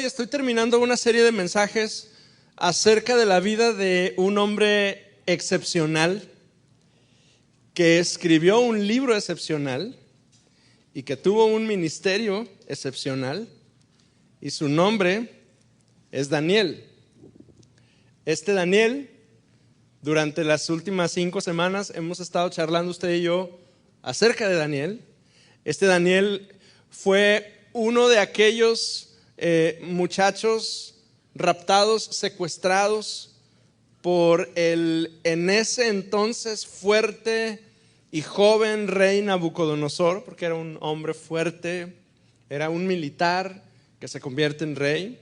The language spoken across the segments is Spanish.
hoy estoy terminando una serie de mensajes acerca de la vida de un hombre excepcional que escribió un libro excepcional y que tuvo un ministerio excepcional, y su nombre es Daniel. Este Daniel, durante las últimas 5 semanas hemos estado charlando usted y yo acerca de Daniel. Este Daniel fue uno de aquellos muchachos raptados, secuestrados por el en ese entonces fuerte y joven rey Nabucodonosor, porque era un hombre fuerte, era un militar que se convierte en rey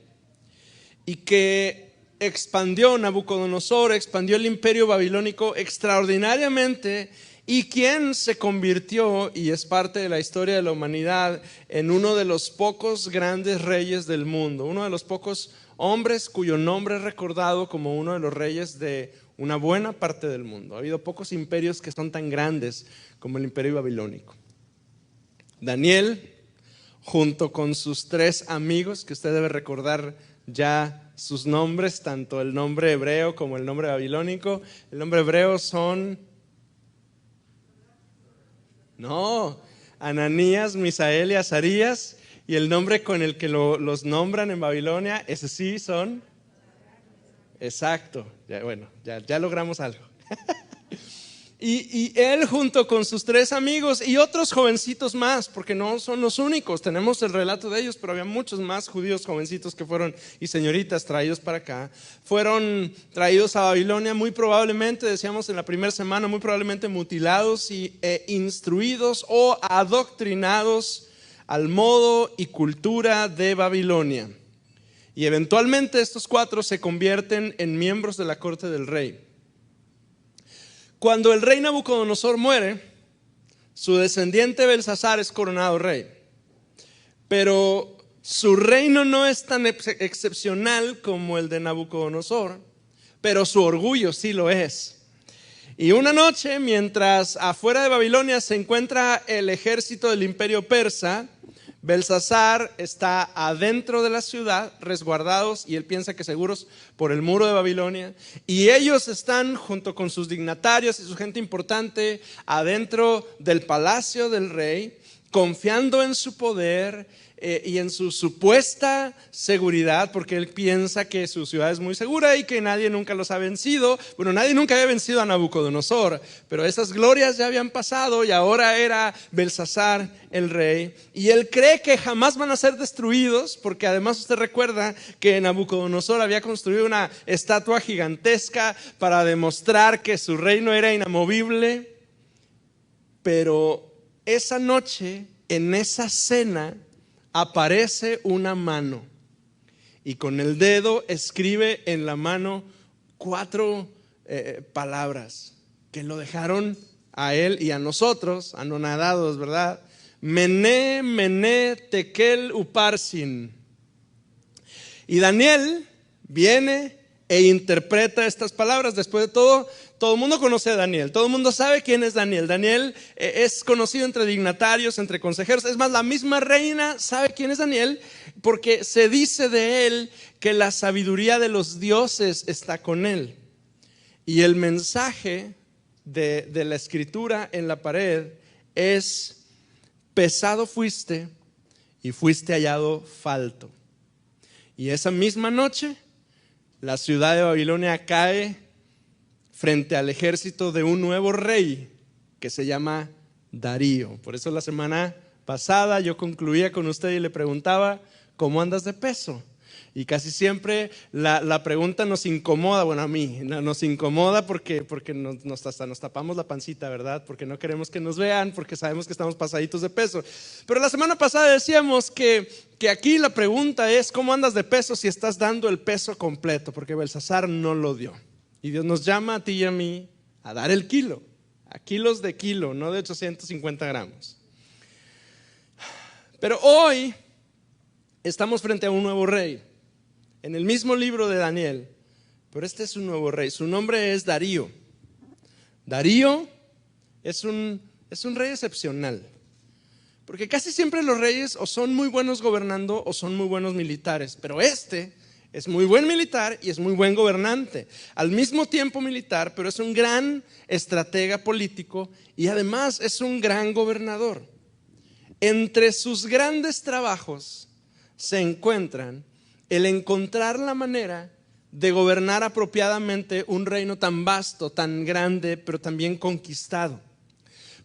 y que Nabucodonosor expandió el imperio babilónico extraordinariamente, y quien se convirtió, y es parte de la historia de la humanidad, en uno de los pocos grandes reyes del mundo, uno de los pocos hombres cuyo nombre es recordado como uno de los reyes de una buena parte del mundo. Ha habido pocos imperios que son tan grandes como el imperio babilónico. Daniel, junto con sus 3 amigos, que usted debe recordar ya sus nombres, tanto el nombre hebreo como el nombre babilónico. El nombre hebreo son Ananías, Misael y Azarías, y el nombre con el que los nombran en Babilonia, ese sí son. Exacto, ya logramos algo. Y él, junto con sus 3 amigos y otros jovencitos más, porque no son los únicos, tenemos el relato de ellos, pero había muchos más judíos jovencitos que fueron, y señoritas, traídos para acá. Fueron traídos a Babilonia, muy probablemente, decíamos en la primera semana, muy probablemente mutilados e instruidos o adoctrinados al modo y cultura de Babilonia. Y eventualmente estos 4 se convierten en miembros de la corte del rey. Cuando el rey Nabucodonosor muere, su descendiente Belsasar es coronado rey. Pero su reino no es tan excepcional como el de Nabucodonosor, pero su orgullo sí lo es. Y una noche, mientras afuera de Babilonia se encuentra el ejército del imperio persa, Belsasar está adentro de la ciudad, resguardados, y él piensa que seguros por el muro de Babilonia, y ellos están junto con sus dignatarios y su gente importante adentro del palacio del rey, confiando en su poder y en su supuesta seguridad, porque él piensa que su ciudad es muy segura y que nadie nunca los ha vencido. Bueno, nadie nunca había vencido a Nabucodonosor, pero esas glorias ya habían pasado y ahora era Belsasar el rey, y él cree que jamás van a ser destruidos, porque además usted recuerda que Nabucodonosor había construido una estatua gigantesca para demostrar que su reino era inamovible. Pero esa noche, en esa cena, aparece una mano, y con el dedo escribe en la mano 4 palabras que lo dejaron a él y a nosotros anonadados, ¿verdad? Mené, mené, tekel, uparsin. Y Daniel viene e interpreta estas palabras. Después de todo el mundo conoce a Daniel, todo el mundo sabe quién es Daniel. Daniel es conocido entre dignatarios, entre consejeros. Es más, la misma reina sabe quién es Daniel, porque se dice de él que la sabiduría de los dioses está con él. Y el mensaje de la escritura en la pared es: pesado fuiste y fuiste hallado falto. Y esa misma noche la ciudad de Babilonia cae frente al ejército de un nuevo rey que se llama Darío. Por eso la semana pasada yo concluía con usted y le preguntaba: ¿cómo andas de peso? Y casi siempre la pregunta nos incomoda, bueno, a mí nos incomoda porque hasta nos tapamos la pancita, ¿verdad? Porque no queremos que nos vean, porque sabemos que estamos pasaditos de peso. Pero la semana pasada decíamos que aquí la pregunta es: ¿cómo andas de peso si estás dando el peso completo? Porque Belsasar no lo dio. Y Dios nos llama a ti y a mí a dar el kilo, a kilos de kilo, no de 850 gramos. Pero hoy estamos frente a un nuevo rey, en el mismo libro de Daniel, pero este es un nuevo rey. Su nombre es Darío. Darío es un rey excepcional. Porque casi siempre los reyes o son muy buenos gobernando o son muy buenos militares, pero este es muy buen militar y es muy buen gobernante. Al mismo tiempo militar, pero es un gran estratega político y además es un gran gobernador. Entre sus grandes trabajos se encuentran el encontrar la manera de gobernar apropiadamente un reino tan vasto, tan grande, pero también conquistado.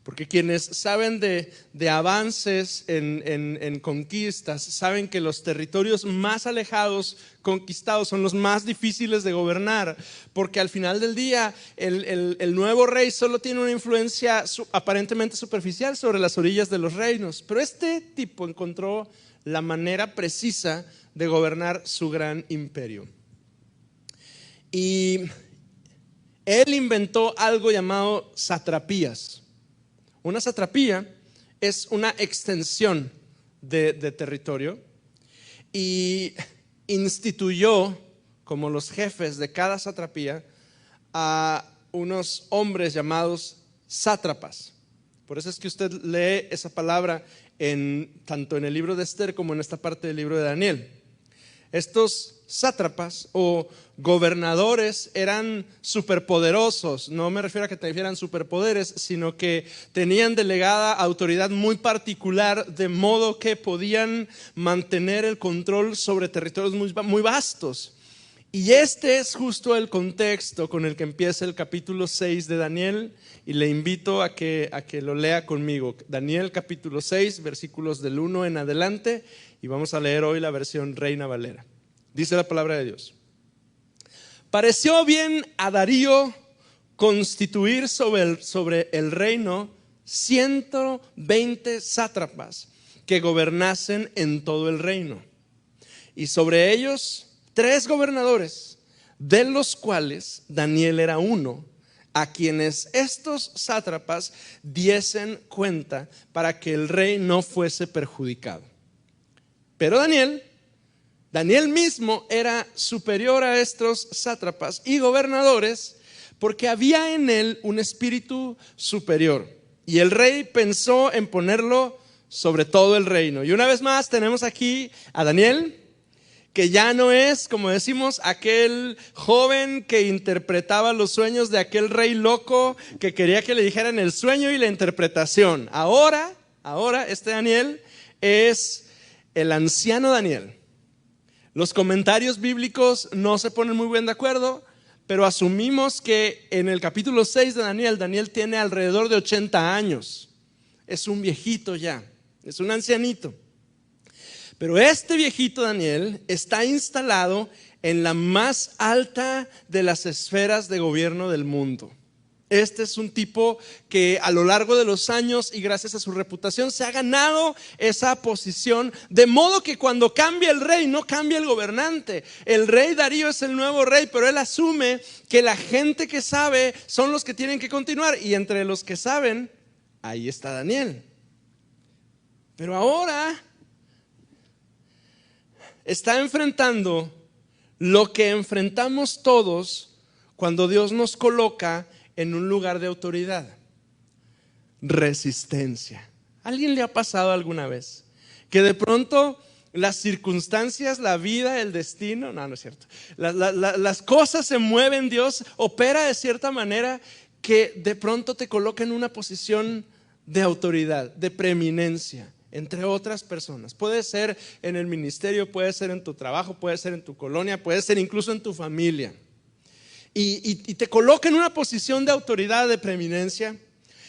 Porque quienes saben de avances en conquistas, saben que los territorios más alejados, conquistados, son los más difíciles de gobernar. Porque al final del día, el nuevo rey solo tiene una influencia aparentemente superficial sobre las orillas de los reinos. Pero este tipo encontró la manera precisa de gobernar su gran imperio. Y él inventó algo llamado satrapías. Una satrapía es una extensión de territorio y instituyó como los jefes de cada satrapía a unos hombres llamados sátrapas. Por eso es que usted lee esa palabra tanto en el libro de Esther como en esta parte del libro de Daniel. Estos sátrapas o gobernadores eran superpoderosos. No me refiero a que tuvieran superpoderes, sino que tenían delegada autoridad muy particular, de modo que podían mantener el control sobre territorios muy vastos. Y este es justo el contexto con el que empieza el capítulo 6 de Daniel, y le invito a que lo lea conmigo. Daniel capítulo 6, versículos del 1 en adelante, y vamos a leer hoy la versión Reina Valera. Dice la palabra de Dios: pareció bien a Darío constituir sobre el reino 120 sátrapas que gobernasen en todo el reino, y sobre ellos 3 gobernadores, de los cuales Daniel era uno, a quienes estos sátrapas diesen cuenta para que el rey no fuese perjudicado. Pero Daniel mismo era superior a estos sátrapas y gobernadores, porque había en él un espíritu superior, y el rey pensó en ponerlo sobre todo el reino. Y una vez más tenemos aquí a Daniel, que ya no es, como decimos, aquel joven que interpretaba los sueños de aquel rey loco que quería que le dijeran el sueño y la interpretación. Ahora este Daniel es el anciano Daniel. Los comentarios bíblicos no se ponen muy bien de acuerdo, pero asumimos que en el capítulo 6 de Daniel tiene alrededor de 80 años. Es un viejito ya, es un ancianito. Pero este viejito Daniel está instalado en la más alta de las esferas de gobierno del mundo. Este es un tipo que a lo largo de los años y gracias a su reputación se ha ganado esa posición, de modo que cuando cambia el rey no cambia el gobernante. El rey Darío es el nuevo rey, pero él asume que la gente que sabe son los que tienen que continuar, y entre los que saben, ahí está Daniel. Pero ahora está enfrentando lo que enfrentamos todos cuando Dios nos coloca en un lugar de autoridad: resistencia. ¿A alguien le ha pasado alguna vez que de pronto las circunstancias, la vida, el destino, no es cierto, las cosas se mueven, Dios opera de cierta manera que de pronto te coloca en una posición de autoridad, de preeminencia entre otras personas? Puede ser en el ministerio, puede ser en tu trabajo, puede ser en tu colonia, puede ser incluso en tu familia. Y te coloca en una posición de autoridad, de preeminencia.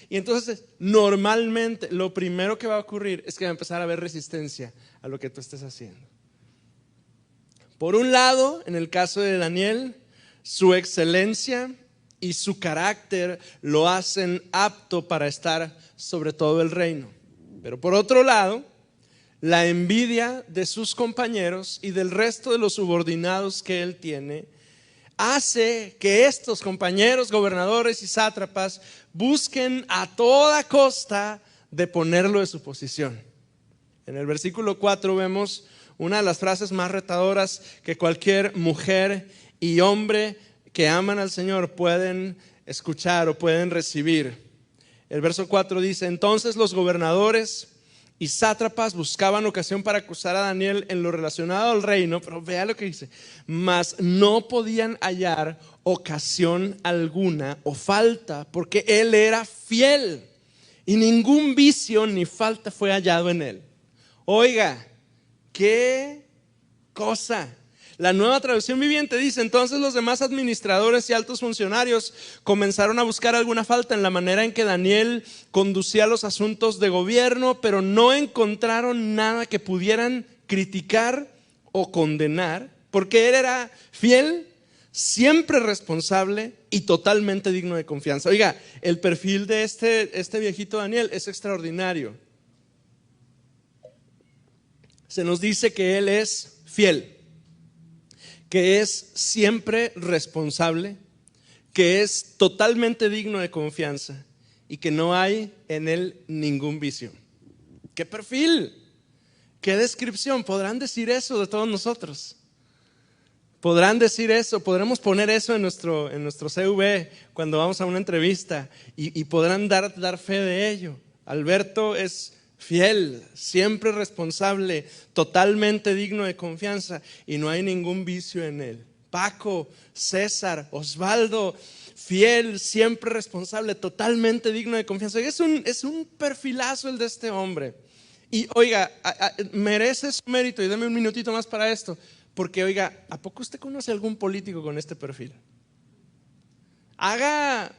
Y entonces normalmente lo primero que va a ocurrir es que va a empezar a haber resistencia a lo que tú estés haciendo. Por un lado, en el caso de Daniel, su excelencia y su carácter lo hacen apto para estar sobre todo el reino. Pero por otro lado, la envidia de sus compañeros y del resto de los subordinados que él tiene hace que estos compañeros gobernadores y sátrapas busquen a toda costa de ponerlo de su posición. En el versículo 4 vemos una de las frases más retadoras que cualquier mujer y hombre que aman al Señor pueden escuchar o pueden recibir. El verso 4 dice: entonces los gobernadores y sátrapas buscaban ocasión para acusar a Daniel en lo relacionado al reino, pero vea lo que dice, mas no podían hallar ocasión alguna o falta, porque él era fiel y ningún vicio ni falta fue hallado en él. Oiga, qué cosa. La Nueva Traducción Viviente dice: entonces los demás administradores y altos funcionarios comenzaron a buscar alguna falta en la manera en que Daniel conducía los asuntos de gobierno, pero no encontraron nada que pudieran criticar o condenar, porque él era fiel, siempre responsable y totalmente digno de confianza. Oiga, el perfil de este viejito Daniel es extraordinario. Se nos dice que él es fiel, que es siempre responsable, que es totalmente digno de confianza y que no hay en él ningún vicio. ¡Qué perfil! ¡Qué descripción! ¿Podrán decir eso de todos nosotros? ¿Podrán decir eso? ¿Podremos poner eso en nuestro CV cuando vamos a una entrevista? Y podrán dar fe de ello. Alberto es fiel, siempre responsable, totalmente digno de confianza y no hay ningún vicio en él. Paco, César, Osvaldo, fiel, siempre responsable, totalmente digno de confianza. Es un perfilazo el de este hombre. Y oiga, merece su mérito, y deme un minutito más para esto, porque oiga, ¿a poco usted conoce algún político con este perfil?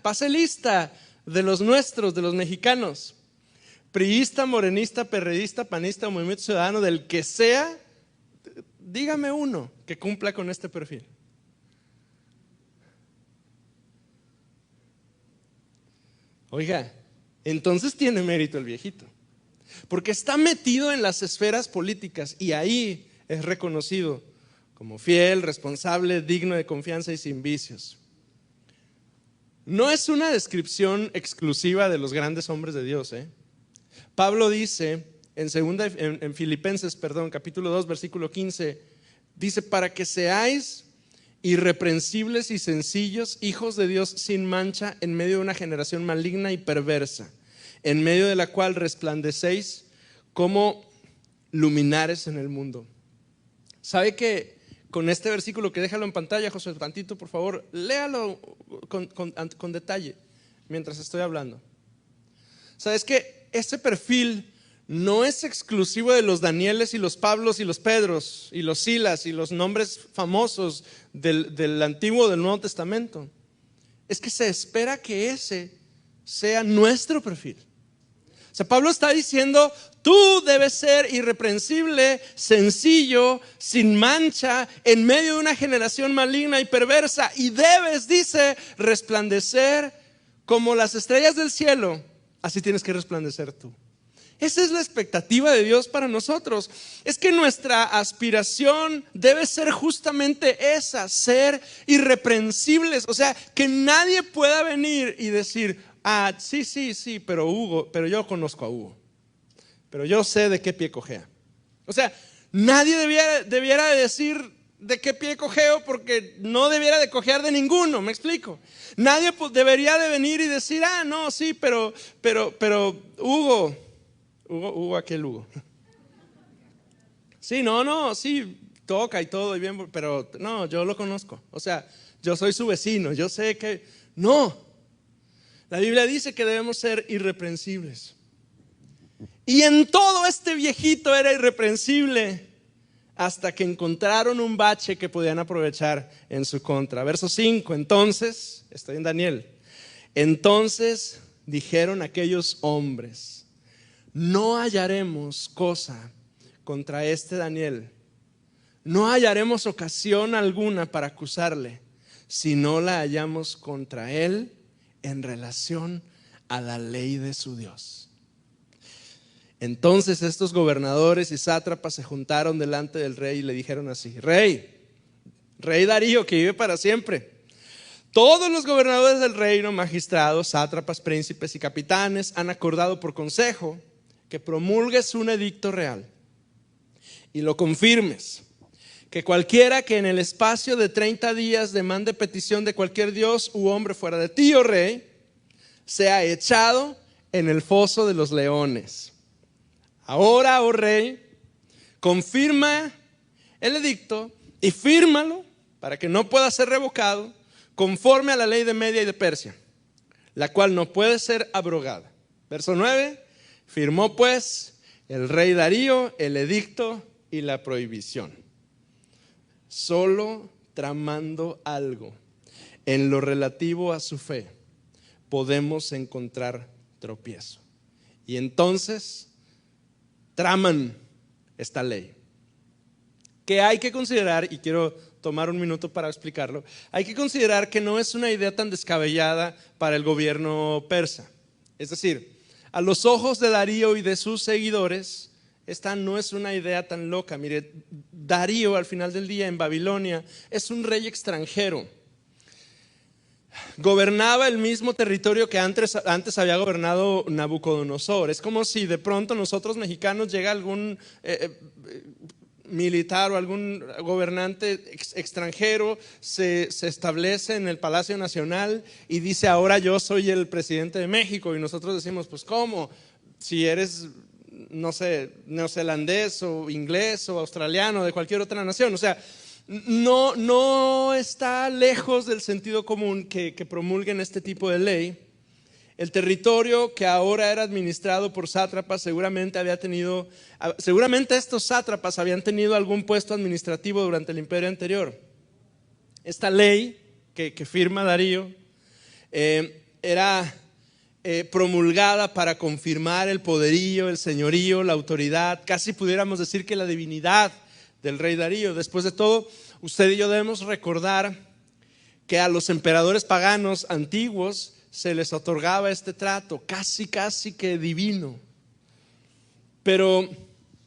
Pase lista de los nuestros, de los mexicanos. Priista, morenista, perredista, panista, Movimiento Ciudadano, del que sea, dígame uno que cumpla con este perfil. Oiga, entonces tiene mérito el viejito, porque está metido en las esferas políticas y ahí es reconocido como fiel, responsable, digno de confianza y sin vicios. No es una descripción exclusiva de los grandes hombres de Dios, Pablo dice en Filipenses, capítulo 2, versículo 15, dice: para que seáis irreprensibles y sencillos, hijos de Dios sin mancha, en medio de una generación maligna y perversa, en medio de la cual resplandecéis como luminares en el mundo. ¿Sabe que con este versículo, que déjalo en pantalla, José, tantito por favor, léalo con detalle mientras estoy hablando? ¿Sabes que este perfil no es exclusivo de los Danieles y los Pablos y los Pedros y los Silas y los nombres famosos del Antiguo o del Nuevo Testamento? Es que se espera que ese sea nuestro perfil. O sea, Pablo está diciendo: tú debes ser irreprensible, sencillo, sin mancha, en medio de una generación maligna y perversa, y debes, dice, resplandecer como las estrellas del cielo. Así tienes que resplandecer tú. Esa es la expectativa de Dios para nosotros. Es que nuestra aspiración debe ser justamente esa: ser irreprensibles. O sea, que nadie pueda venir y decir: sí, pero yo conozco a Hugo, pero yo sé de qué pie cojea. O sea, nadie debiera de decir de qué pie cojeo, porque no debiera de cojear de ninguno. ¿Me explico? Nadie debería de venir y decir: no, sí, pero Hugo, aquel Hugo. Sí, no, sí, toca y todo y bien, pero no, yo lo conozco. O sea, yo soy su vecino, yo sé que no. La Biblia dice que debemos ser irreprensibles. Y en todo este viejito era irreprensible hasta que encontraron un bache que podían aprovechar en su contra. Verso 5, entonces, estoy en Daniel. Entonces dijeron aquellos hombres: no hallaremos cosa contra este Daniel, no hallaremos ocasión alguna para acusarle, si no la hallamos contra él en relación a la ley de su Dios. Entonces estos gobernadores y sátrapas se juntaron delante del rey y le dijeron así: rey Darío, que vive para siempre, todos los gobernadores del reino, magistrados, sátrapas, príncipes y capitanes han acordado por consejo que promulgues un edicto real y lo confirmes, que cualquiera que en el espacio de 30 días demande petición de cualquier dios u hombre fuera de ti, oh rey, sea echado en el foso de los leones. Ahora, oh rey, confirma el edicto y fírmalo para que no pueda ser revocado conforme a la ley de Media y de Persia, la cual no puede ser abrogada. Verso 9, firmó pues el rey Darío el edicto y la prohibición. Solo tramando algo en lo relativo a su fe podemos encontrar tropiezo. Y entonces traman esta ley. Que hay que considerar, y quiero tomar un minuto para explicarlo, hay que considerar que no es una idea tan descabellada para el gobierno persa. Es decir, a los ojos de Darío y de sus seguidores, esta no es una idea tan loca. Mire, Darío al final del día en Babilonia es un rey extranjero. Gobernaba el mismo territorio que antes había gobernado Nabucodonosor. Es como si de pronto nosotros mexicanos llega algún militar o algún gobernante extranjero, se establece en el Palacio Nacional y dice: ahora yo soy el presidente de México. Y nosotros decimos: pues ¿cómo? Si eres, no sé, neozelandés o inglés o australiano, de cualquier otra nación. O sea, no está lejos del sentido común que promulguen este tipo de ley. El territorio que ahora era administrado por sátrapas seguramente estos sátrapas habían tenido algún puesto administrativo durante el imperio anterior. Esta ley que firma Darío era promulgada para confirmar el poderío, el señorío, la autoridad, casi pudiéramos decir que la divinidad del rey Darío. Después de todo, usted y yo debemos recordar que a los emperadores paganos antiguos se les otorgaba este trato casi que divino. Pero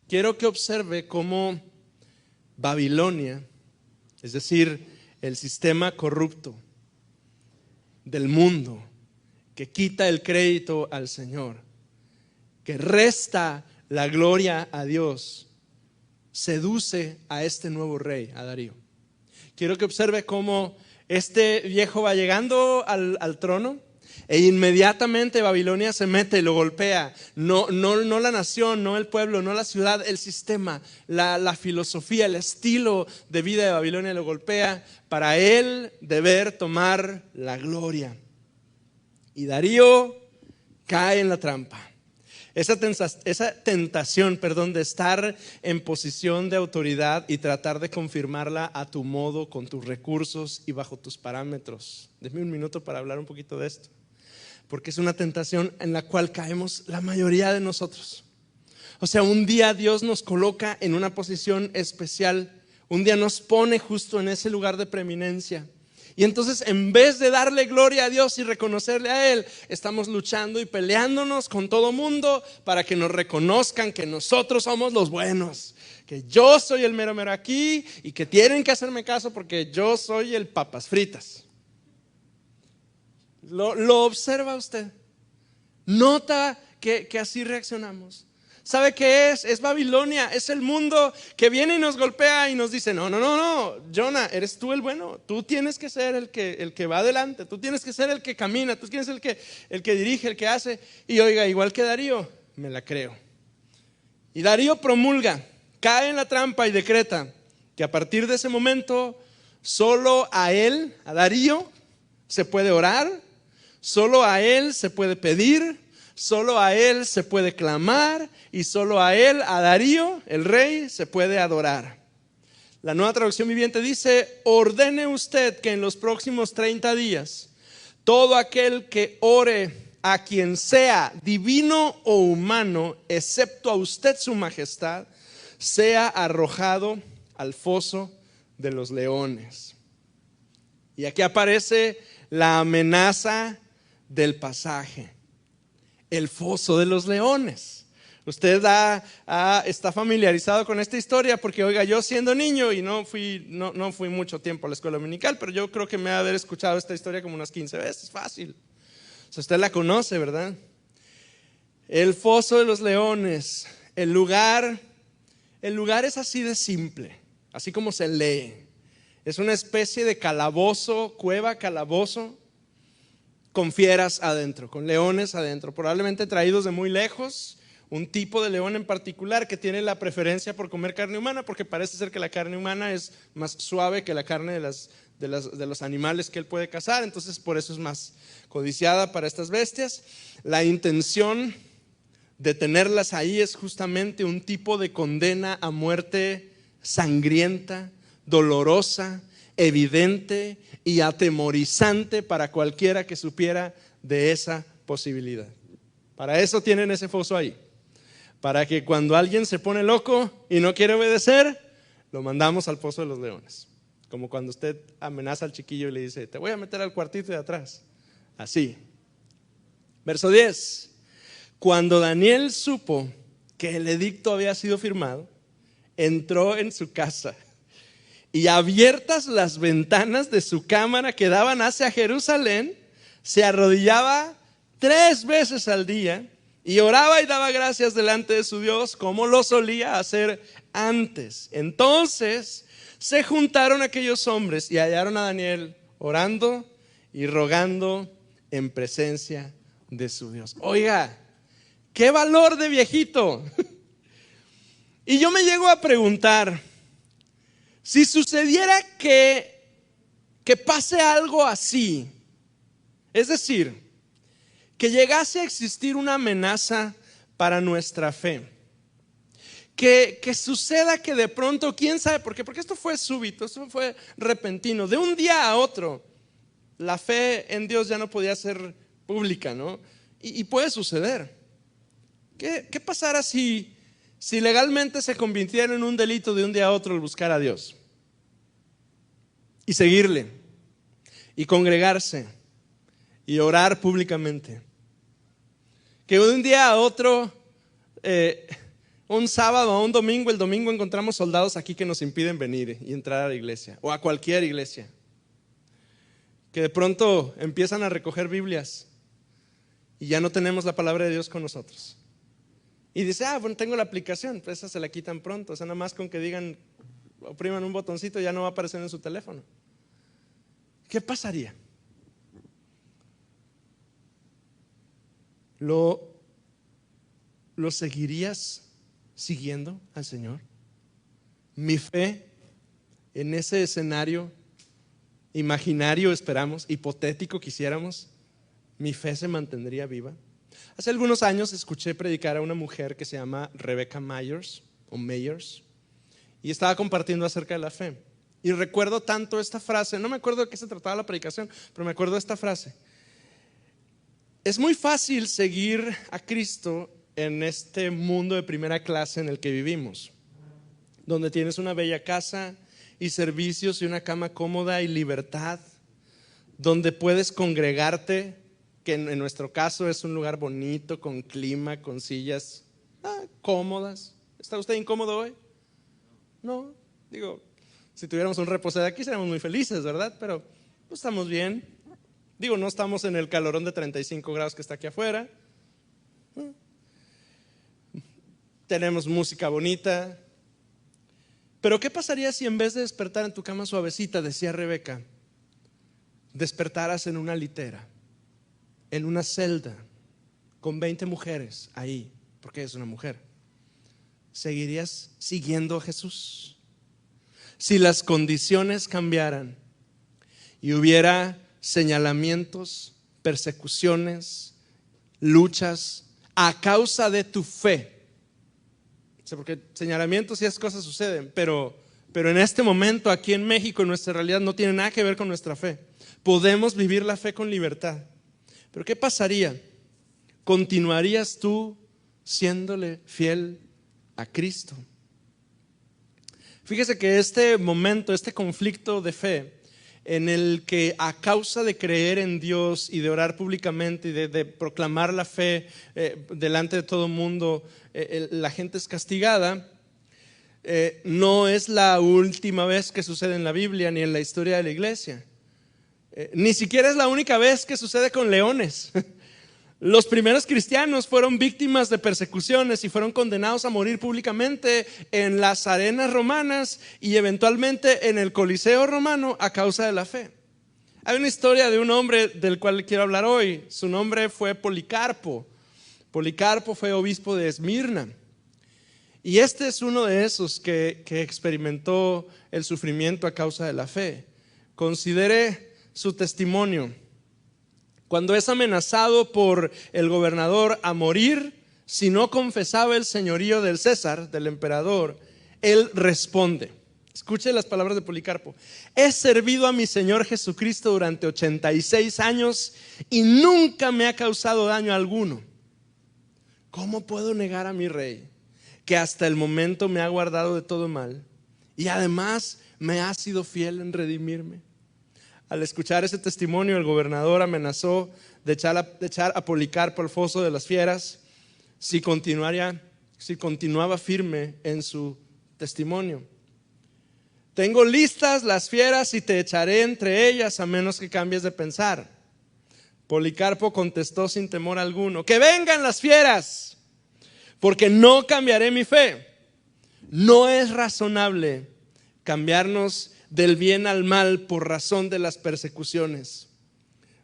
quiero que observe cómo Babilonia, es decir, el sistema corrupto del mundo, que quita el crédito al Señor, que resta la gloria a Dios, seduce a este nuevo rey, a Darío. Quiero que observe cómo este viejo va llegando al trono e inmediatamente Babilonia se mete y lo golpea. No la nación, no el pueblo, no la ciudad, el sistema, la filosofía, el estilo de vida de Babilonia lo golpea para él deber tomar la gloria. Y Darío cae en la trampa. Esa tentación de estar en posición de autoridad y tratar de confirmarla a tu modo, con tus recursos y bajo tus parámetros. Denme un minuto para hablar un poquito de esto, porque es una tentación en la cual caemos la mayoría de nosotros. O sea, un día Dios nos coloca en una posición especial, un día nos pone justo en ese lugar de preeminencia. Y entonces, en vez de darle gloria a Dios y reconocerle a Él, estamos luchando y peleándonos con todo mundo para que nos reconozcan que nosotros somos los buenos, que yo soy el mero mero aquí y que tienen que hacerme caso porque yo soy el papas fritas. Lo observa usted. Nota que así reaccionamos. ¿Sabe qué es? Es Babilonia, es el mundo que viene y nos golpea y nos dice: no, Jonah, eres tú el bueno, tú tienes que ser el que va adelante, tú tienes que ser el que camina, tú tienes el que dirige, el que hace. Y oiga, igual que Darío, me la creo. Y Darío promulga, cae en la trampa y decreta que a partir de ese momento solo a él, a Darío, se puede orar, solo a él se puede pedir, solo a él se puede clamar y solo a él, a Darío, el rey, se puede adorar. La Nueva Traducción Viviente dice: ordene usted que en los próximos 30 días todo aquel que ore a quien sea, divino o humano, excepto a usted su majestad, sea arrojado al foso de los leones. Y aquí aparece la amenaza del pasaje. El foso de los leones. Usted está familiarizado con esta historia porque, oiga, yo siendo niño y no fui mucho tiempo a la escuela dominical, pero yo creo que me ha de haber escuchado esta historia como unas 15 veces, fácil. O sea, usted la conoce, ¿verdad? El foso de los leones. El lugar es así de simple, así como se lee. Es una especie de calabozo, cueva, calabozo, con fieras adentro, con leones adentro, probablemente traídos de muy lejos, un tipo de león en particular que tiene la preferencia por comer carne humana, porque parece ser que la carne humana es más suave que la carne de los animales que él puede cazar, entonces por eso es más codiciada para estas bestias. La intención de tenerlas ahí es justamente un tipo de condena a muerte sangrienta, dolorosa, evidente y atemorizante para cualquiera que supiera de esa posibilidad. Para eso tienen ese foso ahí, para que cuando alguien se pone loco y no quiere obedecer, lo mandamos al foso de los leones. Como cuando usted amenaza al chiquillo y le dice: te voy a meter al cuartito de atrás. Así. Verso 10. Cuando Daniel supo que el edicto había sido firmado, entró en su casa y, abiertas las ventanas de su cámara que daban hacia Jerusalén, se arrodillaba 3 veces al día y oraba y daba gracias delante de su Dios, como lo solía hacer antes. Entonces se juntaron aquellos hombres y hallaron a Daniel orando y rogando en presencia de su Dios. Oiga, qué valor de viejito. Y yo me llego a preguntar, si sucediera que pase algo así, es decir, que llegase a existir una amenaza para nuestra fe, que suceda que de pronto, quién sabe por qué, porque esto fue súbito, esto fue repentino, de un día a otro, la fe en Dios ya no podía ser pública, ¿no? Y puede suceder. ¿Qué pasara si legalmente se convirtiera en un delito de un día a otro el buscar a Dios y seguirle y congregarse y orar públicamente? Que de un día a otro, un sábado o un domingo, el domingo encontramos soldados aquí que nos impiden venir y entrar a la iglesia o a cualquier iglesia. Que de pronto empiezan a recoger Biblias y ya no tenemos la palabra de Dios con nosotros. Y dice: bueno, tengo la aplicación, pues esa se la quitan pronto. O sea, nada más con que digan, opriman un botoncito, ya no va a aparecer en su teléfono. ¿Qué pasaría? ¿Lo seguirías siguiendo al Señor? Mi fe en ese escenario imaginario, esperamos, hipotético quisiéramos, mi fe se mantendría viva. Hace algunos años escuché predicar a una mujer que se llama Rebecca Myers o Meyers, y estaba compartiendo acerca de la fe. Y recuerdo tanto esta frase, no me acuerdo de qué se trataba la predicación, pero me acuerdo de esta frase: es muy fácil seguir a Cristo en este mundo de primera clase en el que vivimos, donde tienes una bella casa y servicios y una cama cómoda y libertad, donde puedes congregarte, que en nuestro caso es un lugar bonito, con clima, con sillas cómodas. ¿Está usted incómodo hoy? No, digo, si tuviéramos un reposero aquí seríamos muy felices, ¿verdad? Pero pues estamos bien. Digo, no estamos en el calorón de 35 grados que está aquí afuera. Tenemos música bonita. Pero ¿qué pasaría si en vez de despertar en tu cama suavecita, decía Rebeca, despertaras en una litera, en una celda, con 20 mujeres ahí, porque es una mujer? ¿Seguirías siguiendo a Jesús? Si las condiciones cambiaran y hubiera señalamientos, persecuciones, luchas a causa de tu fe. O sea, porque señalamientos y esas cosas suceden, pero en este momento aquí en México nuestra realidad no tiene nada que ver con nuestra fe. Podemos vivir la fe con libertad. Pero ¿qué pasaría? ¿Continuarías tú siéndole fiel a Cristo? Fíjese que este momento, este conflicto de fe, en el que a causa de creer en Dios y de orar públicamente y de proclamar la fe delante de todo el mundo, la gente es castigada, no es la última vez que sucede en la Biblia ni en la historia de la iglesia. Ni siquiera es la única vez que sucede con leones. Los primeros cristianos fueron víctimas de persecuciones y fueron condenados a morir públicamente en las arenas romanas y eventualmente en el Coliseo romano a causa de la fe. Hay una historia de un hombre del cual quiero hablar hoy. Su nombre fue Policarpo. Policarpo fue obispo de Esmirna. Y este es uno de esos que experimentó el sufrimiento a causa de la fe. Considere su testimonio. Cuando es amenazado por el gobernador a morir si no confesaba el señorío del César, del emperador, él responde. Escuche las palabras de Policarpo. He servido a mi Señor Jesucristo durante 86 años y nunca me ha causado daño alguno. ¿Cómo puedo negar a mi rey, que hasta el momento me ha guardado de todo mal y además me ha sido fiel en redimirme? Al escuchar ese testimonio, el gobernador amenazó de echar a Policarpo al foso de las fieras si continuaba firme en su testimonio. Tengo listas las fieras y te echaré entre ellas a menos que cambies de pensar. Policarpo contestó sin temor alguno: que vengan las fieras, porque no cambiaré mi fe. No es razonable cambiarnos del bien al mal por razón de las persecuciones.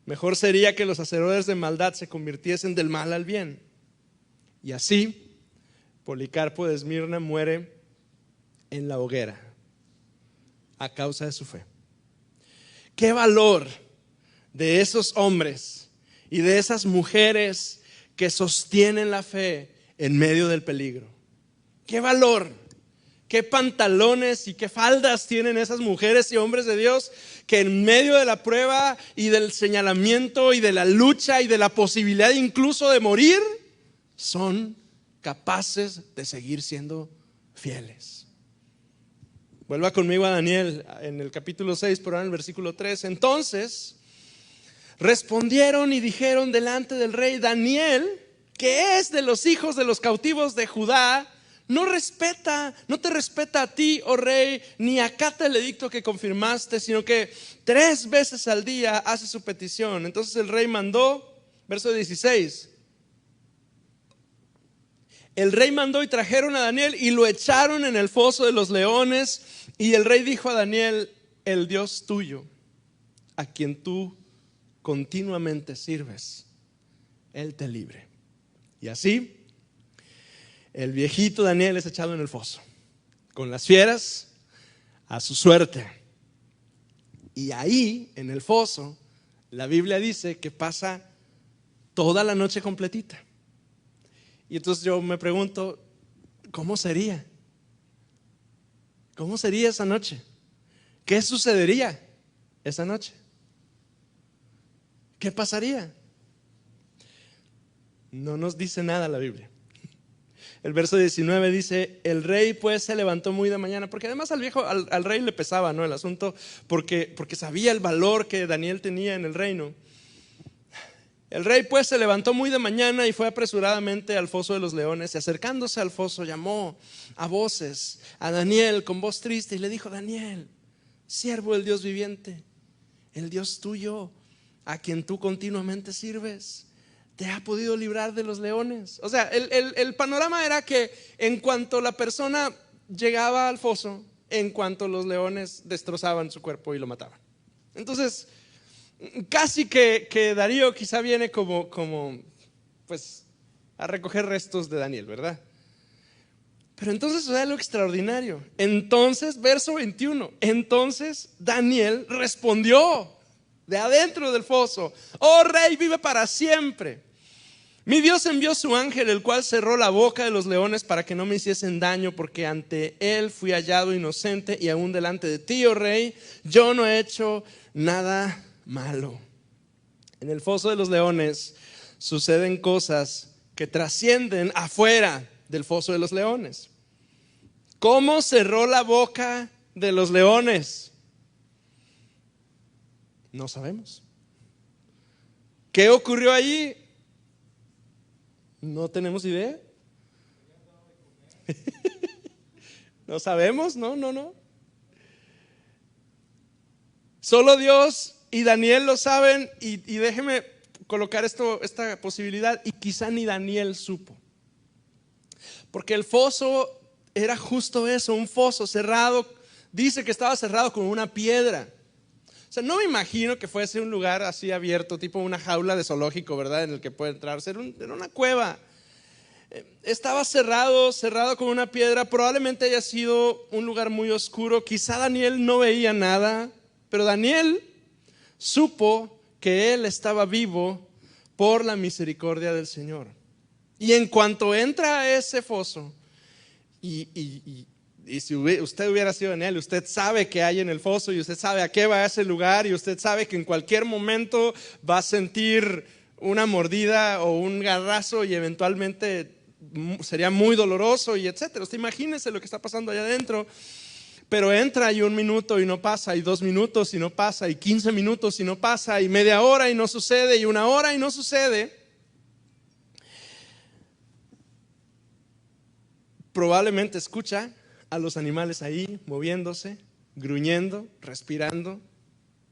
Mejor sería que los hacedores de maldad se convirtiesen del mal al bien. Y así, Policarpo de Esmirna muere en la hoguera a causa de su fe. Qué valor de esos hombres y de esas mujeres que sostienen la fe en medio del peligro. Qué valor, qué pantalones y qué faldas tienen esas mujeres y hombres de Dios que en medio de la prueba y del señalamiento y de la lucha y de la posibilidad incluso de morir, son capaces de seguir siendo fieles. Vuelva conmigo a Daniel en el capítulo 6, pero en el versículo 3. Entonces respondieron y dijeron delante del rey: Daniel, que es de los hijos de los cautivos de Judá, no te respeta a ti, oh rey, ni acata el edicto que confirmaste, sino que 3 veces al día hace su petición. Entonces el rey mandó, verso 16. El rey mandó y trajeron a Daniel y lo echaron en el foso de los leones. Y el rey dijo a Daniel: el Dios tuyo, a quien tú continuamente sirves, Él te libre. Y así, el viejito Daniel es echado en el foso, con las fieras, a su suerte. Y ahí, en el foso, la Biblia dice que pasa toda la noche completita. Y entonces yo me pregunto, ¿cómo sería? ¿Cómo sería esa noche? ¿Qué sucedería esa noche? ¿Qué pasaría? No nos dice nada la Biblia. El verso 19 dice: el rey pues se levantó muy de mañana, porque además al rey le pesaba, ¿no?, el asunto, porque sabía el valor que Daniel tenía en el reino. El rey pues se levantó muy de mañana y fue apresuradamente al foso de los leones, y acercándose al foso llamó a voces a Daniel con voz triste y le dijo: Daniel, siervo del Dios viviente, el Dios tuyo, a quien tú continuamente sirves, te ha podido librar de los leones. O sea, el panorama era que en cuanto la persona llegaba al foso, en cuanto los leones destrozaban su cuerpo y lo mataban. Entonces, casi que Darío quizá viene como pues a recoger restos de Daniel, ¿verdad? Pero entonces sucede algo extraordinario. Entonces, verso 21, entonces Daniel respondió de adentro del foso: oh rey, vive para siempre. Mi Dios envió su ángel, el cual cerró la boca de los leones para que no me hiciesen daño, porque ante él fui hallado inocente, y aún delante de ti, oh rey, yo no he hecho nada malo. En el foso de los leones suceden cosas que trascienden afuera del foso de los leones. ¿Cómo cerró la boca de los leones? No sabemos. ¿Qué ocurrió allí? No tenemos idea. No sabemos, no. Solo Dios y Daniel lo saben, y déjeme colocar esta posibilidad, y quizá ni Daniel supo. Porque el foso era justo eso, un foso cerrado. Dice que estaba cerrado con una piedra. O sea, no me imagino que fuese un lugar así abierto, tipo una jaula de zoológico, ¿verdad?, en el que puede entrar. Era una cueva Estaba cerrado con una piedra. Probablemente haya sido un lugar muy oscuro. Quizá Daniel no veía nada, pero Daniel supo que él estaba vivo por la misericordia del Señor. Y en cuanto entra a ese foso, y si usted hubiera sido Daniel, usted sabe qué hay en el foso y usted sabe a qué va a ese lugar y usted sabe que en cualquier momento va a sentir una mordida o un garrazo y eventualmente sería muy doloroso y etcétera. Usted imagínese lo que está pasando allá adentro. Pero entra y 1 minuto y no pasa, y 2 minutos y no pasa, y 15 minutos y no pasa, y media hora y no sucede, y 1 hora y no sucede. Probablemente escucha a los animales ahí moviéndose, gruñendo, respirando,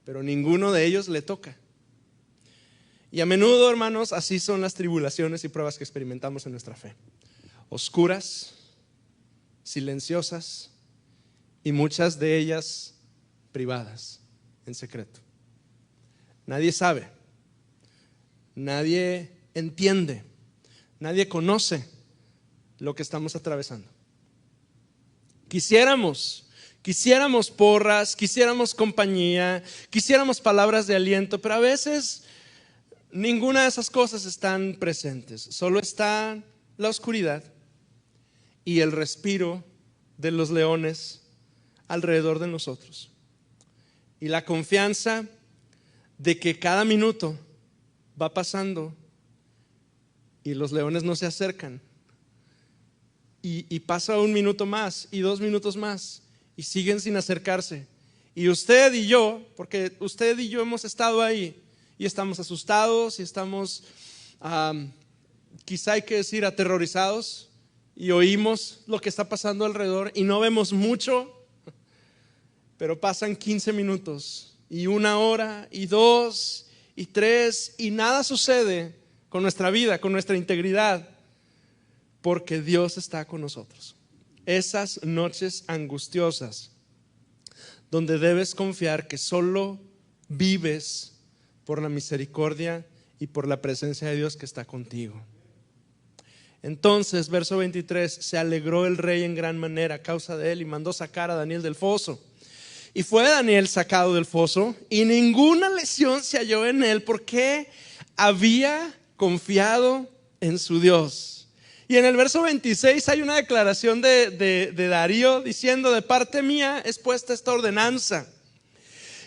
pero ninguno de ellos le toca. Y a menudo, hermanos, así son las tribulaciones y pruebas que experimentamos en nuestra fe. Oscuras, silenciosas, y muchas de ellas privadas, en secreto. Nadie sabe, nadie entiende, nadie conoce lo que estamos atravesando. Quisiéramos porras, quisiéramos compañía, quisiéramos palabras de aliento, pero a veces ninguna de esas cosas están presentes. Solo está la oscuridad y el respiro de los leones alrededor de nosotros, y la confianza de que cada minuto va pasando y los leones no se acercan, y pasa 1 minuto más y 2 minutos más y siguen sin acercarse, y usted y yo, porque usted y yo hemos estado ahí y estamos asustados y estamos quizá hay que decir aterrorizados, y oímos lo que está pasando alrededor y no vemos mucho. Pero pasan 15 minutos y 1 hora y 2 y 3 y nada sucede con nuestra vida, con nuestra integridad, porque Dios está con nosotros. Esas noches angustiosas donde debes confiar que solo vives por la misericordia y por la presencia de Dios que está contigo. Entonces, verso 23, se alegró el rey en gran manera a causa de él y mandó sacar a Daniel del foso. Y fue Daniel sacado del foso y ninguna lesión se halló en él porque había confiado en su Dios. Y en el verso 26 hay una declaración de Darío diciendo: de parte mía es puesta esta ordenanza,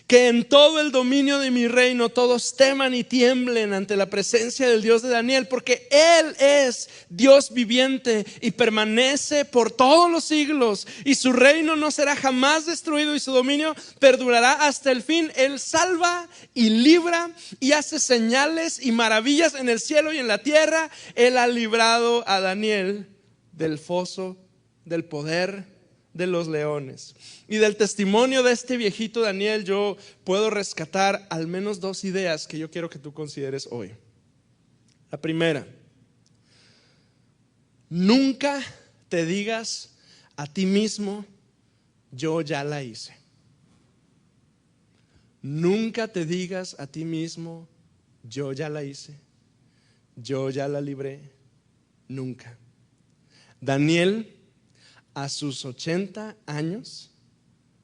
que en todo el dominio de mi reino todos teman y tiemblen ante la presencia del Dios de Daniel, porque Él es Dios viviente y permanece por todos los siglos, y su reino no será jamás destruido y su dominio perdurará hasta el fin. Él salva y libra y hace señales y maravillas en el cielo y en la tierra. Él ha librado a Daniel del foso del poder de los leones. Y del testimonio de este viejito Daniel yo puedo rescatar al menos 2 ideas que yo quiero que tú consideres hoy. La primera: nunca te digas a ti mismo yo ya la hice. Nunca te digas a ti mismo yo ya la hice, yo ya la libré. Nunca. Daniel, a sus 80 años,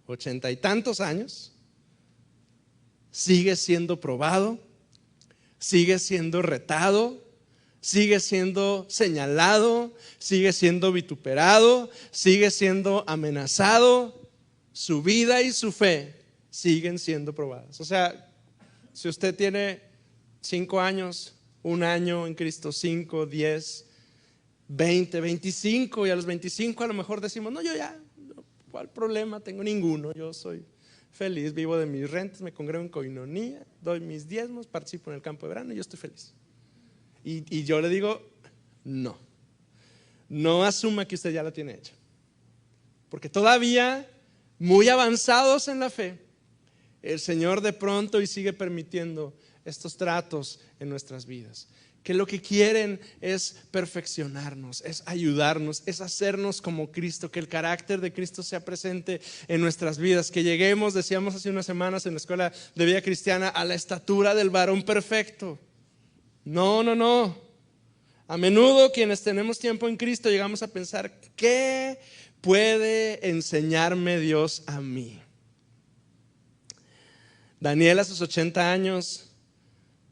80 y tantos años, sigue siendo probado, sigue siendo retado, sigue siendo señalado, sigue siendo vituperado, sigue siendo amenazado. Su vida y su fe siguen siendo probadas. O sea, si usted tiene 5 años, 1 año en Cristo, 5, 10, 20, 25, y a los 25 a lo mejor decimos: no, yo ya, ¿cuál problema? Tengo ninguno, yo soy feliz, vivo de mis rentas, me congrego en coinonía, doy mis diezmos, participo en el campo de verano y yo estoy feliz. Y yo le digo: no asuma que usted ya la tiene hecha, porque todavía muy avanzados en la fe, el Señor de pronto y sigue permitiendo estos tratos en nuestras vidas, que lo que quieren es perfeccionarnos, es ayudarnos, es hacernos como Cristo, que el carácter de Cristo sea presente en nuestras vidas, que lleguemos, decíamos hace unas semanas en la escuela de vida cristiana, a la estatura del varón perfecto. No. A menudo quienes tenemos tiempo en Cristo llegamos a pensar, ¿qué puede enseñarme Dios a mí? Daniel a sus 80 años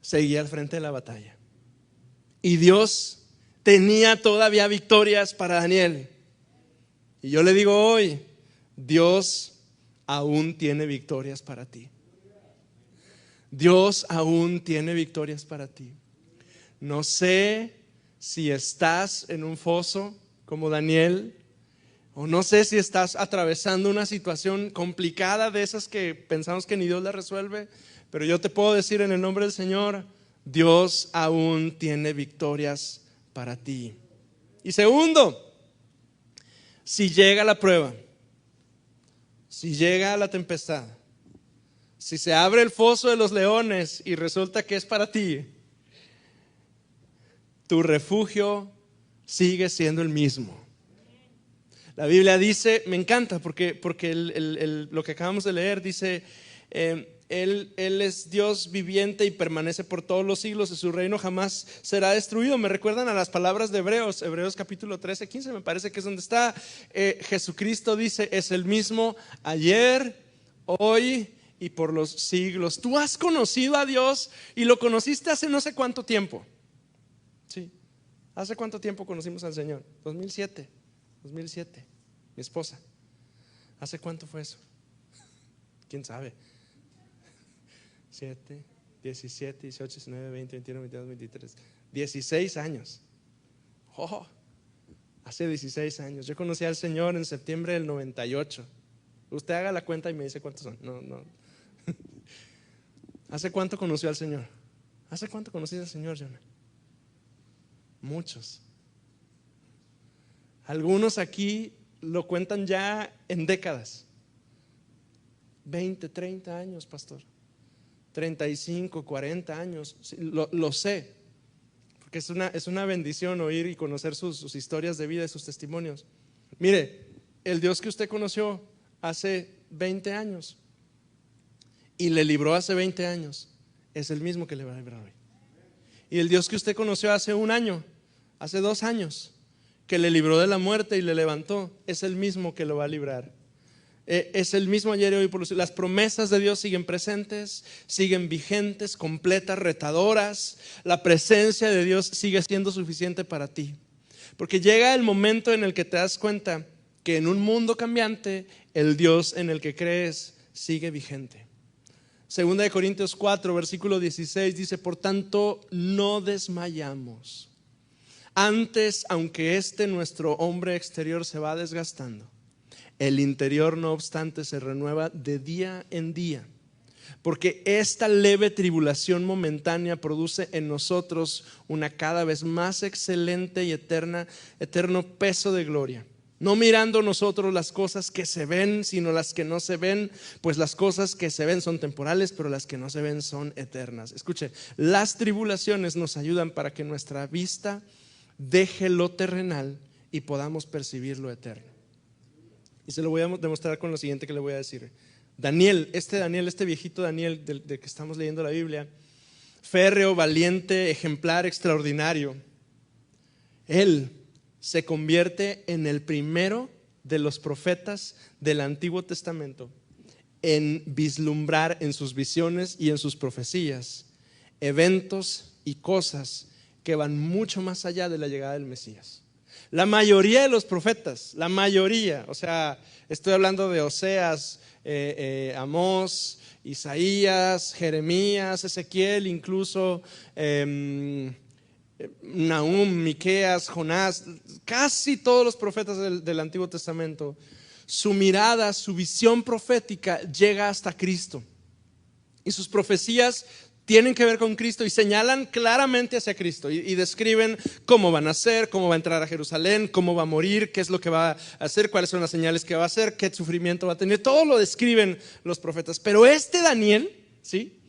seguía al frente de la batalla. Y Dios tenía todavía victorias para Daniel. Y yo le digo hoy, Dios aún tiene victorias para ti. Dios aún tiene victorias para ti. No sé si estás en un foso como Daniel, o no sé si estás atravesando una situación complicada de esas que pensamos que ni Dios la resuelve, pero yo te puedo decir en el nombre del Señor, Dios aún tiene victorias para ti. Y segundo, si llega la prueba, si llega la tempestad, si se abre el foso de los leones y resulta que es para ti, tu refugio sigue siendo el mismo. La Biblia dice, me encanta porque lo que acabamos de leer dice, Él es Dios viviente y permanece por todos los siglos y su reino jamás será destruido. Me recuerdan a las palabras de Hebreos capítulo 13, 15, me parece que es donde está. Jesucristo dice, es el mismo ayer, hoy y por los siglos. Tú has conocido a Dios y lo conociste hace no sé cuánto tiempo. Sí, ¿hace cuánto tiempo conocimos al Señor? 2007, mi esposa. ¿Hace cuánto fue eso? ¿Quién sabe? 7, 17, 18, 19, 20, 21, 22, 23 16 años. Hace 16 años. Yo conocí al Señor en septiembre del 98. Usted haga la cuenta y me dice cuántos son. No. ¿Hace cuánto conoció al Señor? ¿Hace cuánto conociste al Señor, Jonah? Muchos. Algunos aquí lo cuentan ya en décadas. 20, 30 años, pastor. 35, 40 años. Lo sé, porque es una bendición oír y conocer sus historias de vida y sus testimonios. Mire, el Dios que usted conoció hace 20 años y le libró hace 20 años es el mismo que le va a librar hoy. Y el Dios que usted conoció hace un año, hace 2 años, que le libró de la muerte y le levantó, es el mismo que lo va a librar. Es el mismo ayer y hoy por los siglos. Las promesas de Dios siguen presentes, siguen vigentes, completas, retadoras. La presencia de Dios sigue siendo suficiente para ti, porque llega el momento en el que te das cuenta que en un mundo cambiante el Dios en el que crees sigue vigente. Segunda de Corintios 4 versículo 16 dice, por tanto no desmayamos. Antes, aunque nuestro hombre exterior se va desgastando, el interior no obstante se renueva de día en día, porque esta leve tribulación momentánea produce en nosotros una cada vez más excelente y eterno peso de gloria. No mirando nosotros las cosas que se ven, sino las que no se ven, pues las cosas que se ven son temporales, pero las que no se ven son eternas. Escuche, las tribulaciones nos ayudan para que nuestra vista deje lo terrenal y podamos percibir lo eterno. Y se lo voy a demostrar con lo siguiente que le voy a decir. Daniel, este viejito Daniel del que estamos leyendo la Biblia, férreo, valiente, ejemplar, extraordinario, él se convierte en el primero de los profetas del Antiguo Testamento en vislumbrar en sus visiones y en sus profecías eventos y cosas que van mucho más allá de la llegada del Mesías. La mayoría de los profetas, o sea, estoy hablando de Oseas, Amós, Isaías, Jeremías, Ezequiel, incluso Nahum, Miqueas, Jonás, casi todos los profetas del Antiguo Testamento, su mirada, su visión profética llega hasta Cristo. Y sus profecías tienen que ver con Cristo y señalan claramente hacia Cristo y describen cómo van a ser, cómo va a entrar a Jerusalén, cómo va a morir, qué es lo que va a hacer, cuáles son las señales que va a hacer, qué sufrimiento va a tener. Todo lo describen los profetas. Pero Daniel, ¿sí?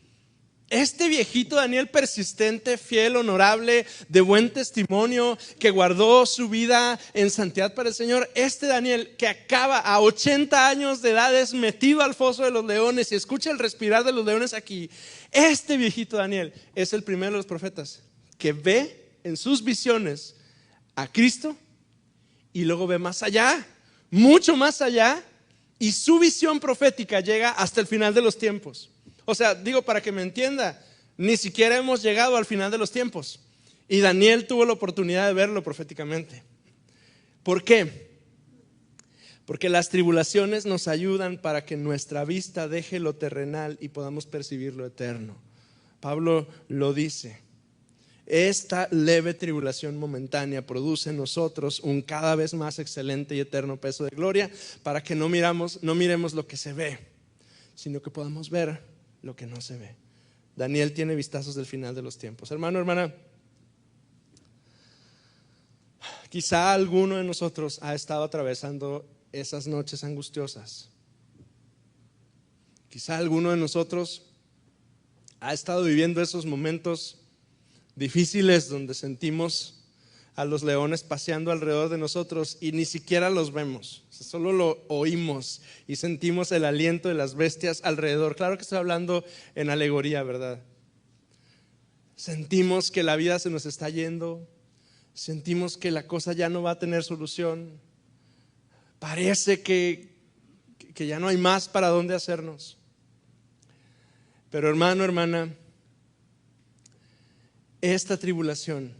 Este viejito Daniel persistente, fiel, honorable, de buen testimonio, que guardó su vida en santidad para el Señor, Daniel que acaba a 80 años de edad es metido al foso de los leones y escucha el respirar de los leones aquí. Este viejito Daniel es el primero de los profetas que ve en sus visiones a Cristo y luego ve más allá, mucho más allá, y su visión profética llega hasta el final de los tiempos. O sea, digo para que me entienda, ni siquiera hemos llegado al final de los tiempos. Y Daniel tuvo la oportunidad de verlo proféticamente. ¿Por qué? Porque las tribulaciones nos ayudan para que nuestra vista deje lo terrenal y podamos percibir lo eterno. Pablo lo dice. Esta leve tribulación momentánea produce en nosotros un cada vez más excelente y eterno peso de gloria, para que no miremos lo que se ve, sino que podamos ver lo que no se ve. Daniel tiene vistazos del final de los tiempos. Hermano, hermana, quizá alguno de nosotros ha estado atravesando esas noches angustiosas. Quizá alguno de nosotros ha estado viviendo esos momentos difíciles donde sentimos a los leones paseando alrededor de nosotros y ni siquiera los vemos, solo lo oímos y sentimos el aliento de las bestias alrededor. Claro que estoy hablando en alegoría, ¿verdad? Sentimos que la vida se nos está yendo, sentimos que la cosa ya no va a tener solución, parece que ya no hay más para dónde hacernos. Pero hermano, hermana, esta tribulación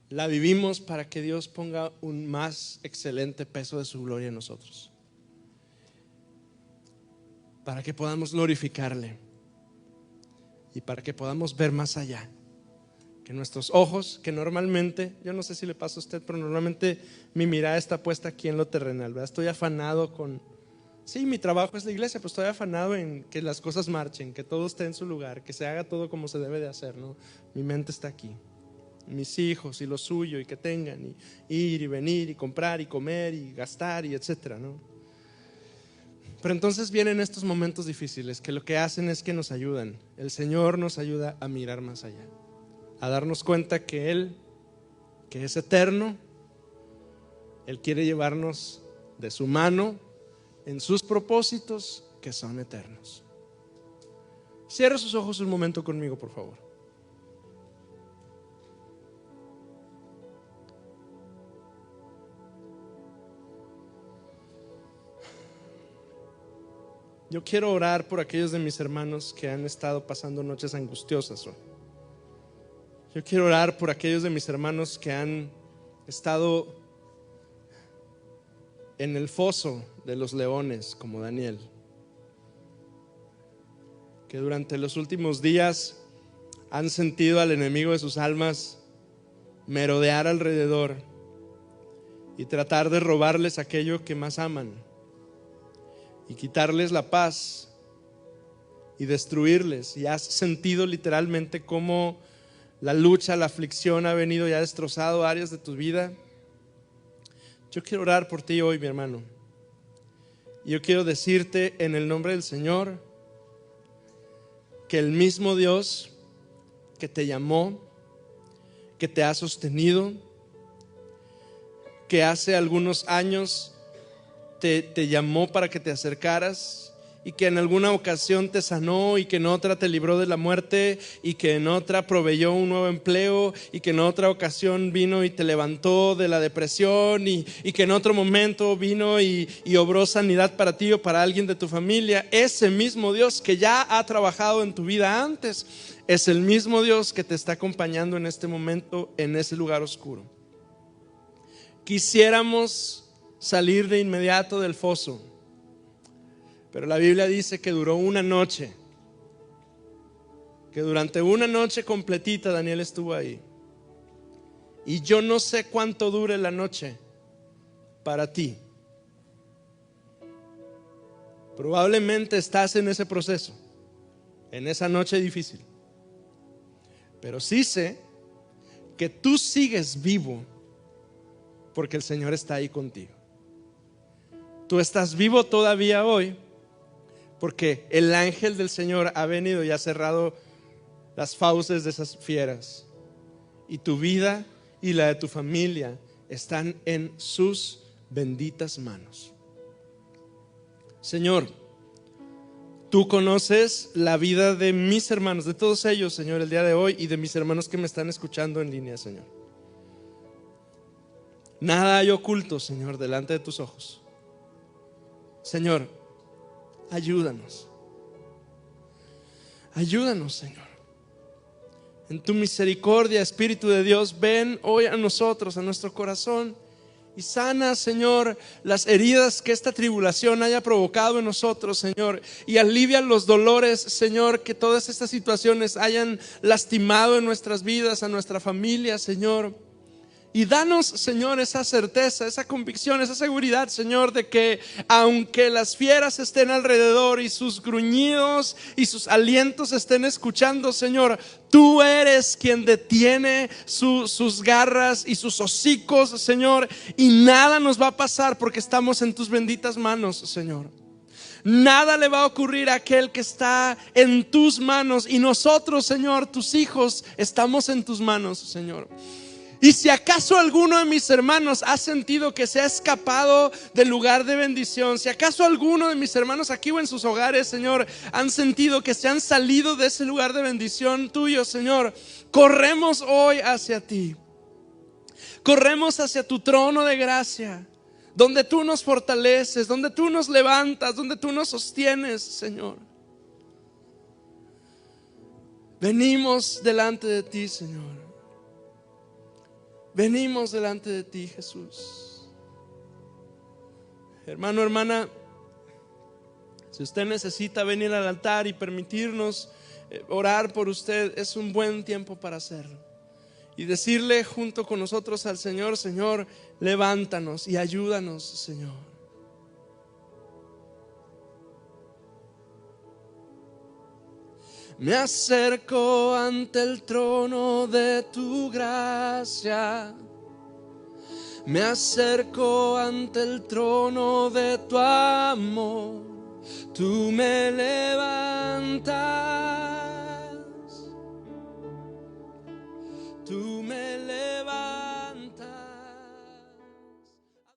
la vivimos para que Dios ponga un más excelente peso de su gloria en nosotros, para que podamos glorificarle y para que podamos ver más allá. Que nuestros ojos, que normalmente, yo no sé si le pasa a usted, pero normalmente mi mirada está puesta aquí en lo terrenal, ¿verdad? Estoy afanado sí, mi trabajo es la iglesia, pero estoy afanado en que las cosas marchen, que todo esté en su lugar, que se haga todo como se debe de hacer, ¿no? Mi mente está aquí, mis hijos y lo suyo, y que tengan, y ir y venir y comprar y comer y gastar y etcétera, ¿no? Pero entonces vienen estos momentos difíciles que lo que hacen es que nos ayudan. El Señor nos ayuda a mirar más allá, a darnos cuenta que Él, que es eterno, Él quiere llevarnos de su mano en sus propósitos que son eternos. Cierra sus ojos un momento conmigo, por favor. Yo quiero orar por aquellos de mis hermanos que han estado pasando noches angustiosas hoy. Yo quiero orar por aquellos de mis hermanos que han estado en el foso de los leones, como Daniel, que durante los últimos días han sentido al enemigo de sus almas merodear alrededor y tratar de robarles aquello que más aman y quitarles la paz y destruirles. Y has sentido literalmente cómo la lucha, la aflicción ha venido y ha destrozado áreas de tu vida. Yo quiero orar por ti hoy, mi hermano. Yo quiero decirte en el nombre del Señor que el mismo Dios que te llamó, que te ha sostenido, que hace algunos años te llamó para que te acercaras, y que en alguna ocasión te sanó, y que en otra te libró de la muerte, y que en otra proveyó un nuevo empleo, y que en otra ocasión vino y te levantó de la depresión, y que en otro momento vino y obró sanidad para ti o para alguien de tu familia. Ese mismo Dios que ya ha trabajado en tu vida antes es el mismo Dios que te está acompañando en este momento en ese lugar oscuro. Quisiéramos salir de inmediato del foso, pero la Biblia dice que duró una noche, que durante una noche completita Daniel estuvo ahí. Y yo no sé cuánto dure la noche para ti. Probablemente estás en ese proceso, en esa noche difícil. Pero sí sé que tú sigues vivo porque el Señor está ahí contigo. Tú estás vivo todavía hoy porque el ángel del Señor ha venido y ha cerrado las fauces de esas fieras. Y tu vida y la de tu familia están en sus benditas manos. Señor, Tú conoces la vida de mis hermanos, de todos ellos, Señor, el día de hoy, y de mis hermanos que me están escuchando en línea, Señor. Nada hay oculto, Señor, delante de tus ojos. Señor, ayúdanos. Ayúdanos, Señor. En tu misericordia, Espíritu de Dios, ven hoy a nosotros, a nuestro corazón, y sana, Señor, las heridas que esta tribulación haya provocado en nosotros, Señor, y alivia los dolores, Señor, que todas estas situaciones hayan lastimado en nuestras vidas, a nuestra familia, Señor. Y danos, Señor, esa certeza, esa convicción, esa seguridad, Señor, de que aunque las fieras estén alrededor y sus gruñidos y sus alientos estén escuchando, Señor, tú eres quien detiene sus garras y sus hocicos, Señor, y nada nos va a pasar porque estamos en tus benditas manos, Señor. Nada le va a ocurrir a aquel que está en tus manos, y nosotros, Señor, tus hijos, estamos en tus manos, Señor. Y si acaso alguno de mis hermanos ha sentido que se ha escapado del lugar de bendición, si acaso alguno de mis hermanos aquí o en sus hogares, Señor, han sentido que se han salido de ese lugar de bendición tuyo, Señor, corremos hoy hacia ti. Corremos hacia tu trono de gracia, donde tú nos fortaleces, donde tú nos levantas, donde tú nos sostienes, Señor. Venimos delante de ti, Señor. Venimos delante de ti, Jesús. Hermano, hermana, si usted necesita venir al altar y permitirnos orar por usted, es un buen tiempo para hacerlo. Y decirle junto con nosotros al Señor: Señor, levántanos y ayúdanos, Señor. Me acerco ante el trono de tu gracia. Me acerco ante el trono de tu amor. Tú me levantas. Tú